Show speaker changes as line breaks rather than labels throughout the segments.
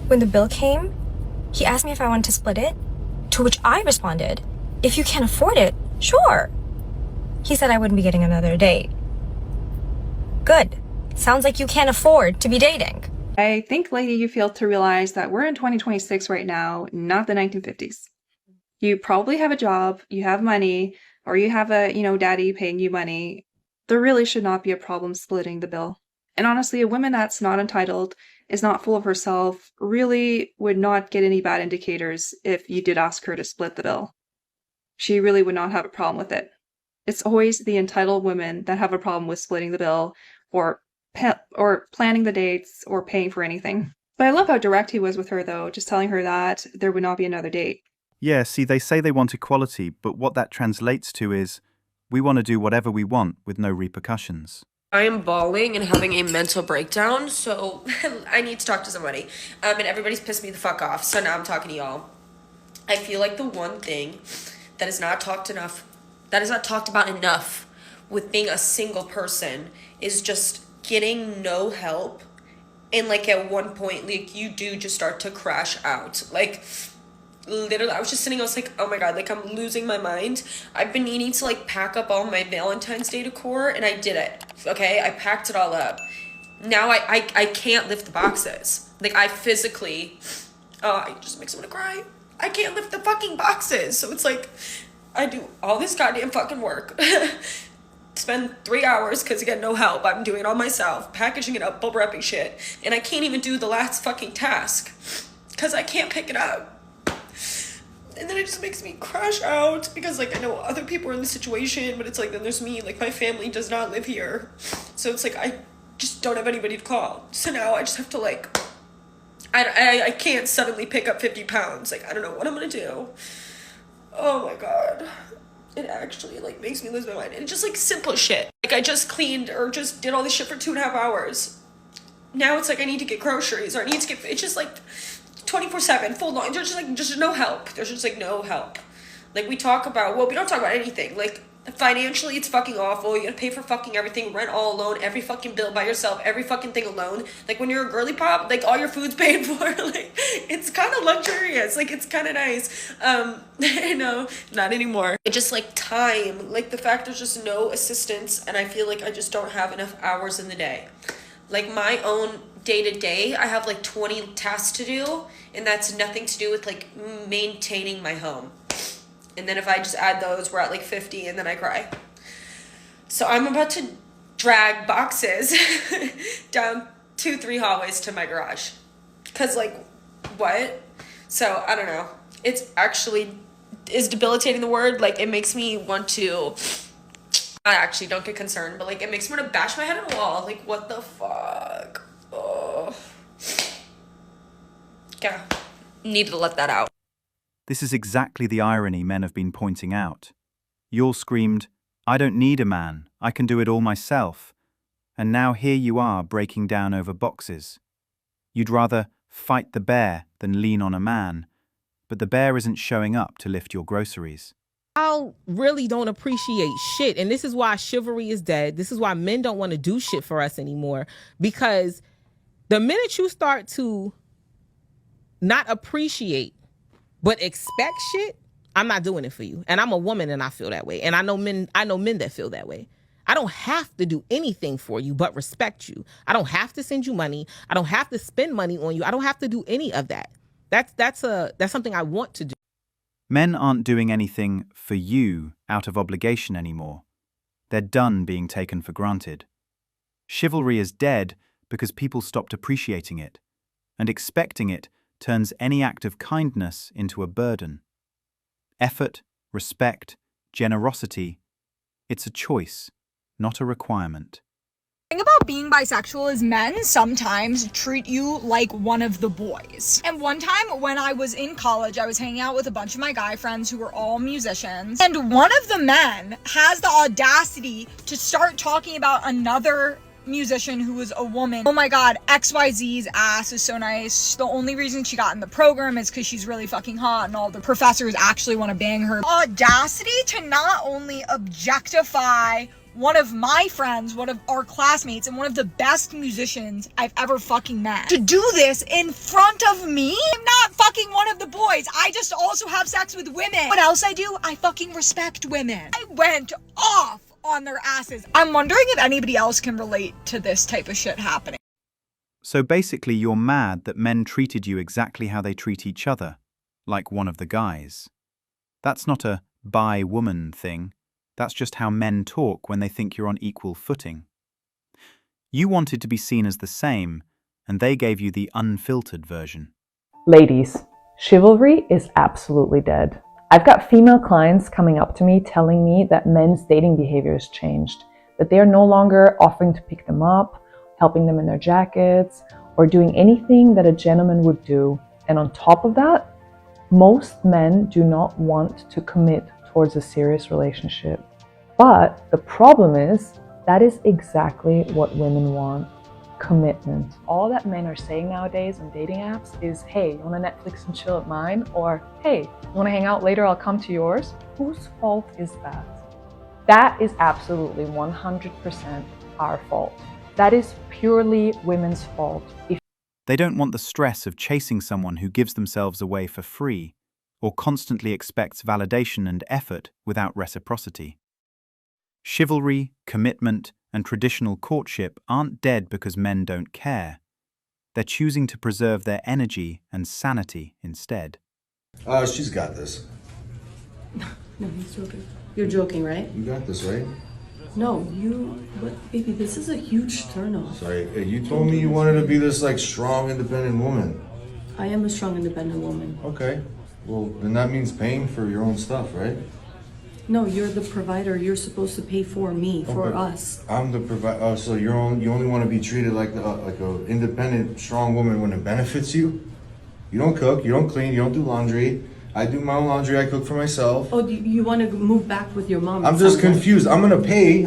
When the bill came, he asked me if I wanted to split it, to which I responded, if you can't afford it, sure. He said I wouldn't be getting another date. Good. Sounds like you can't afford to be dating.
I think, lady, you failed to realize that we're in 2026 right now, not the 1950s. You probably have a job, you have money, or you have a, daddy paying you money. There really should not be a problem splitting the bill. And honestly, a woman that's not entitled, is not full of herself, really would not get any bad indicators if you did ask her to split the bill. She really would not have a problem with it. It's always the entitled women that have a problem with splitting the bill or planning the dates or paying for anything. But I love how direct he was with her, though, just telling her that there would not be another date.
Yeah, see, they say they want equality, but what that translates to is, we want to do whatever we want with no repercussions.
I am bawling and having a mental breakdown, so I need to talk to somebody. And everybody's pissed me the fuck off, so now I'm talking to y'all. I feel like the one thing that is not talked about enough with being a single person is just getting no help. And at one point, you do just start to crash out. Literally, I was just sitting, I was like, oh my god, I'm losing my mind. I've been needing to pack up all my Valentine's Day decor, and I did it. Okay, I packed it all up. Now I can't lift the boxes. I physically, it just makes me want to cry. I can't lift the fucking boxes. So it's I do all this goddamn fucking work. Spend 3 hours, because again, no help. I'm doing it all myself, packaging it up, bubble wrapping shit. And I can't even do the last fucking task, because I can't pick it up. And then it just makes me crash out, because I know other people are in the situation, but it's then there's me, my family does not live here. So it's I just don't have anybody to call. So now I just have to I can't suddenly pick up 50 pounds. I don't know what I'm gonna do. Oh my god. It actually makes me lose my mind. And just simple shit. I just cleaned or just did all this shit for 2.5 hours. Now it's I need to get groceries, or I need to get, it's just 24/7, full on. There's just no help. There's just no help. We talk about, we don't talk about anything. Financially, it's fucking awful. You gotta pay for fucking everything, rent all alone, every fucking bill by yourself, every fucking thing alone. When you're a girly pop, all your food's paid for. It's kind of luxurious. It's kind of nice. No, not anymore. It's just time. The fact there's just no assistance, and I feel I just don't have enough hours in the day. My own day-to-day, I have 20 tasks to do, and that's nothing to do with maintaining my home. And then if I just add those, we're at 50, and then I cry. So I'm about to drag boxes down 2-3 hallways to my garage. Because what? So I don't know. It's actually, is debilitating the word? It makes me want to, I actually don't get concerned, but it makes me want to bash my head on a wall. What the fuck? Oh. Yeah. Needed to let that out.
This is exactly the irony men have been pointing out. You all screamed, I don't need a man, I can do it all myself. And now here you are breaking down over boxes. You'd rather fight the bear than lean on a man, but the bear isn't showing up to lift your groceries.
I really don't appreciate shit, and this is why chivalry is dead. This is why men don't want to do shit for us anymore, because the minute you start to not appreciate but expect shit, I'm not doing it for you. And I'm a woman and I feel that way. And I know men that feel that way. I don't have to do anything for you but respect you. I don't have to send you money. I don't have to spend money on you. I don't have to do any of that. That's something I want to do.
Men aren't doing anything for you out of obligation anymore. They're done being taken for granted. Chivalry is dead because people stopped appreciating it, and expecting it turns any act of kindness into a burden. Effort, respect, generosity, it's a choice, not a requirement.
The thing about being bisexual is men sometimes treat you like one of the boys. And one time when I was in college, I was hanging out with a bunch of my guy friends who were all musicians. And one of the men has the audacity to start talking about another musician who was a woman. Oh my god, XYZ's ass is so nice. The only reason she got in the program is because she's really fucking hot and all the professors actually want to bang her. Audacity to not only objectify one of my friends, one of our classmates, and one of the best musicians I've ever fucking met to do this in front of me? I'm not fucking one of the boys. I just also have sex with women. What else I do? I fucking respect women. I went off on their asses. I'm wondering if anybody else can relate to this type of shit happening.
So basically you're mad that men treated you exactly how they treat each other, like one of the guys. That's not a bi-woman thing. That's just how men talk when they think you're on equal footing. You wanted to be seen as the same, and they gave you the unfiltered version.
Ladies, chivalry is absolutely dead. I've got female clients coming up to me telling me that men's dating behavior has changed, that they are no longer offering to pick them up, helping them in their jackets, or doing anything that a gentleman would do. And on top of that, most men do not want to commit towards a serious relationship. But the problem is, that is exactly what women want. Commitment. All that men are saying nowadays on dating apps is, hey, you want to Netflix and chill at mine? Or, hey, you want to hang out later, I'll come to yours? Whose fault is that? That is absolutely 100% our fault. That is purely women's fault.
They don't want the stress of chasing someone who gives themselves away for free, or constantly expects validation and effort without reciprocity. Chivalry, commitment, and traditional courtship aren't dead because men don't care. They're choosing to preserve their energy and sanity instead.
She's got this.
No, he's joking. You're joking, right?
You got this, right?
No, but baby, this is a huge turnoff.
Sorry, you told me you wanted to be this, like, strong, independent woman.
I am a strong, independent woman.
Okay. Well, then that means paying for your own stuff, right?
No, you're the provider. You're supposed to pay for me, for us.
I'm the provider. Oh, so you only want to be treated like a independent, strong woman when it benefits you? You don't cook, you don't clean, you don't do laundry. I do my own laundry, I cook for myself.
Oh, you want to move back with your mom?
I'm just confused. I'm gonna pay.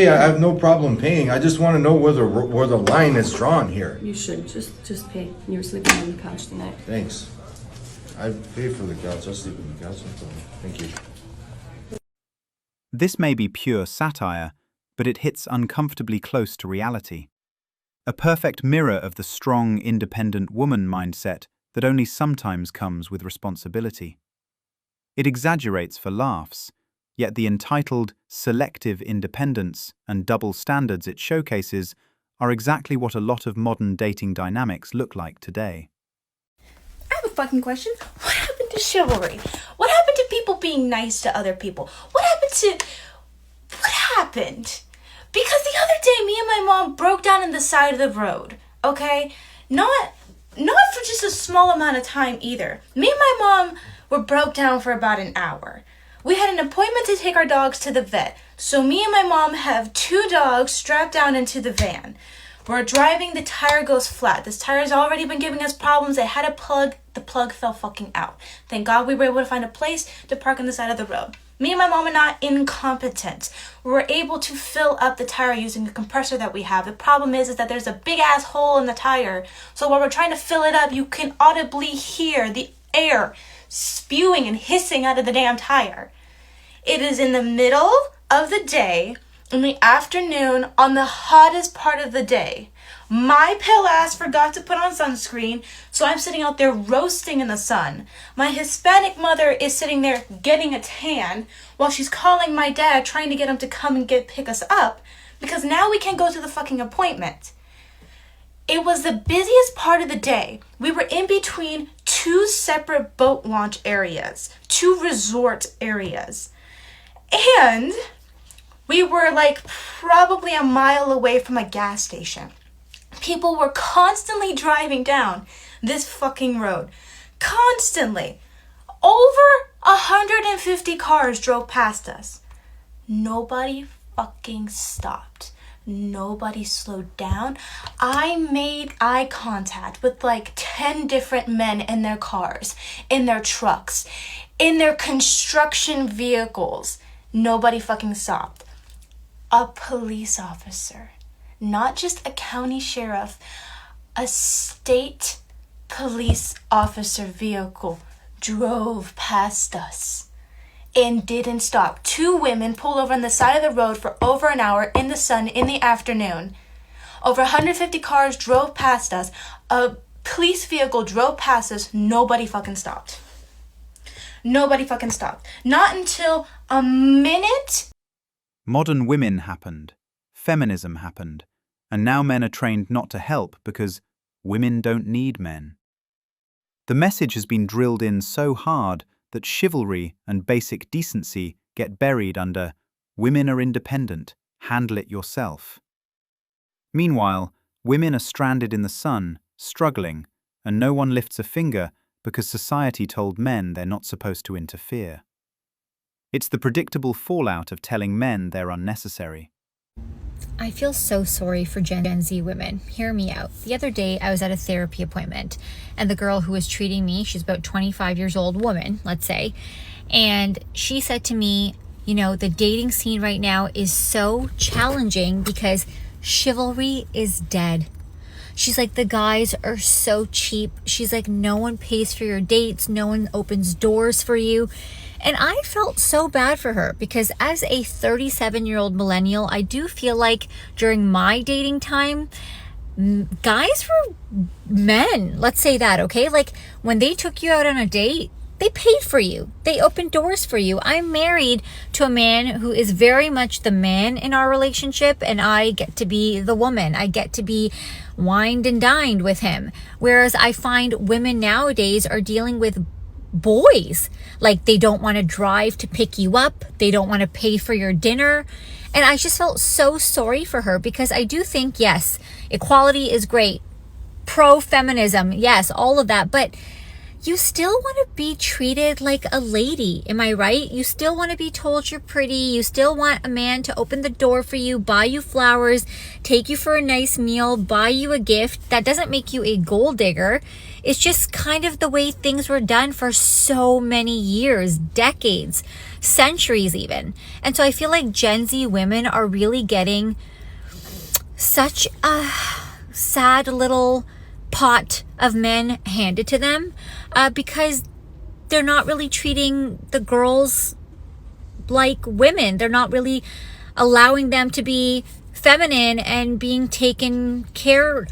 I have no problem paying. I just want to know where the line is drawn here.
You should just pay. You're sleeping on the couch tonight.
Thanks. I pay for the couch. I'll sleep on the couch. No problem. Thank you.
This may be pure satire, but it hits uncomfortably close to reality. A perfect mirror of the strong, independent woman mindset that only sometimes comes with responsibility. It exaggerates for laughs, yet the entitled, selective independence and double standards it showcases are exactly what a lot of modern dating dynamics look like today.
I have a fucking question. What happened to chivalry? What happened to people being nice to other people? What happened? Because the other day, me and my mom broke down on the side of the road, okay? Not for just a small amount of time either. Me and my mom were broke down for about an hour. We had an appointment to take our dogs to the vet, so me and my mom have 2 dogs strapped down into the van. We're driving, the tire goes flat. This tire's already been giving us problems. It had a plug, the plug fell fucking out. Thank God we were able to find a place to park on the side of the road. Me and my mom are not incompetent. We were able to fill up the tire using the compressor that we have. The problem is that there's a big ass hole in the tire. So while we're trying to fill it up, you can audibly hear the air spewing and hissing out of the damn tire. It is in the middle of the day, in the afternoon, on the hottest part of the day. My pale ass forgot to put on sunscreen, so I'm sitting out there roasting in the sun. My Hispanic mother is sitting there getting a tan while she's calling my dad, trying to get him to come and pick us up, because now we can't go to the fucking appointment. It was the busiest part of the day. We were in between 2 separate boat launch areas, 2 resort areas. And we were like probably a mile away from a gas station. People were constantly driving down this fucking road. Constantly. Over 150 cars drove past us. Nobody fucking stopped. Nobody slowed down. I made eye contact with like 10 different men in their cars, in their trucks, in their construction vehicles. Nobody fucking stopped. A police officer, not just a county sheriff, a state police officer vehicle drove past us. and didn't stop. 2 women pulled over on the side of the road for over an hour in the sun in the afternoon. Over 150 cars drove past us. A police vehicle drove past us. Nobody fucking stopped. Nobody fucking stopped. Not until a minute.
Modern women happened, feminism happened, and now men are trained not to help because women don't need men. The message has been drilled in so hard that chivalry and basic decency get buried under "women are independent, handle it yourself." Meanwhile, women are stranded in the sun, struggling, and no one lifts a finger because society told men they're not supposed to interfere. It's the predictable fallout of telling men they're unnecessary.
I feel so sorry for Gen Z women. Hear me out. The other day, I was at a therapy appointment, and the girl who was treating me, she's about 25 years old woman, let's say, and she said to me, you know, the dating scene right now is so challenging because chivalry is dead. She's like, the guys are so cheap. She's like, no one pays for your dates. No one opens doors for you. And I felt so bad for her because as a 37-year-old millennial, I do feel like during my dating time, guys were men. Let's say that, okay? Like when they took you out on a date, they paid for you. They opened doors for you. I'm married to a man who is very much the man in our relationship, and I get to be the woman. I get to be wined and dined with him. Whereas I find women nowadays are dealing with boys. Like they don't want to drive to pick you up. They don't want to pay for your dinner. And I just felt so sorry for her because I do think, yes, equality is great. Pro-feminism, yes, all of that. But you still want to be treated like a lady. Am I right? You still want to be told you're pretty. You still want a man to open the door for you, buy you flowers, take you for a nice meal, buy you a gift. That doesn't make you a gold digger. It's just kind of the way things were done for so many years, decades, centuries even. And so I feel like Gen Z women are really getting such a sad little pot of men handed to them because they're not really treating the girls like women. They're not really allowing them to be feminine and being taken cared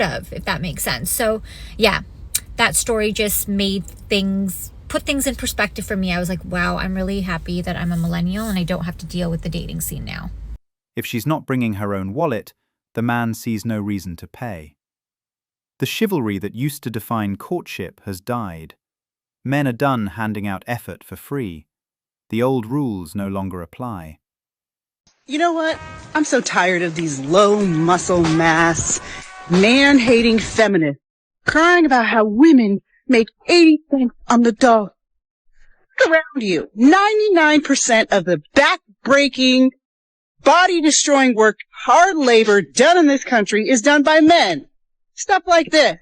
of, if that makes sense. So yeah, that story just put things in perspective for me. I was like, wow, I'm really happy that I'm a millennial and I don't have to deal with the dating scene now.
If she's not bringing her own wallet, the man sees no reason to pay. The chivalry that used to define courtship has died. Men are done handing out effort for free. The old rules no longer apply.
You know what? I'm so tired of these low muscle mass, man-hating feminists crying about how women make 80 cents on the dollar. Look around you. 99% of the back-breaking, body-destroying work, hard labor done in this country is done by men. Stuff like this.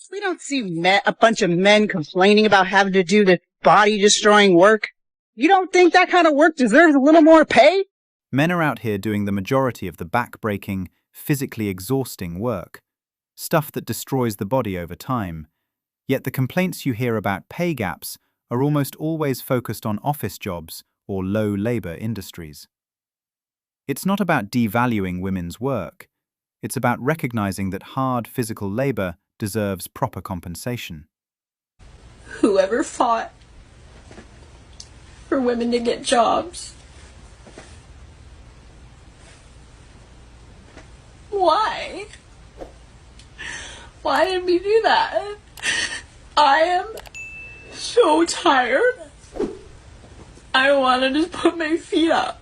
We don't see a bunch of men complaining about having to do this body-destroying work. You don't think that kind of work deserves a little more pay?
Men are out here doing the majority of the back-breaking, physically exhausting work, stuff that destroys the body over time. Yet the complaints you hear about pay gaps are almost always focused on office jobs or low-labor industries. It's not about devaluing women's work. It's about recognizing that hard physical labor deserves proper compensation.
Whoever fought for women to get jobs, why? Why did we do that? I am so tired. I want to just put my feet up.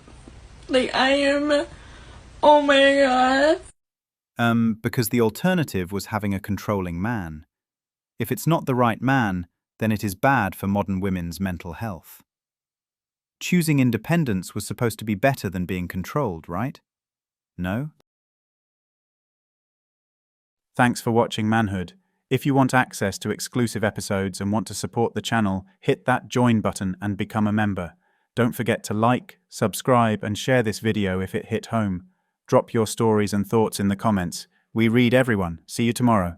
Like, I am, oh my God.
Because the alternative was having a controlling man. If it's not the right man, then it is bad for modern women's mental health. Choosing independence was supposed to be better than being controlled, right? No? Thanks for watching Manhood. If you want access to exclusive episodes and want to support the channel, hit that join button and become a member. Don't forget to like, subscribe, and share this video if it hit home. Drop your stories and thoughts in the comments. We read everyone. See you tomorrow.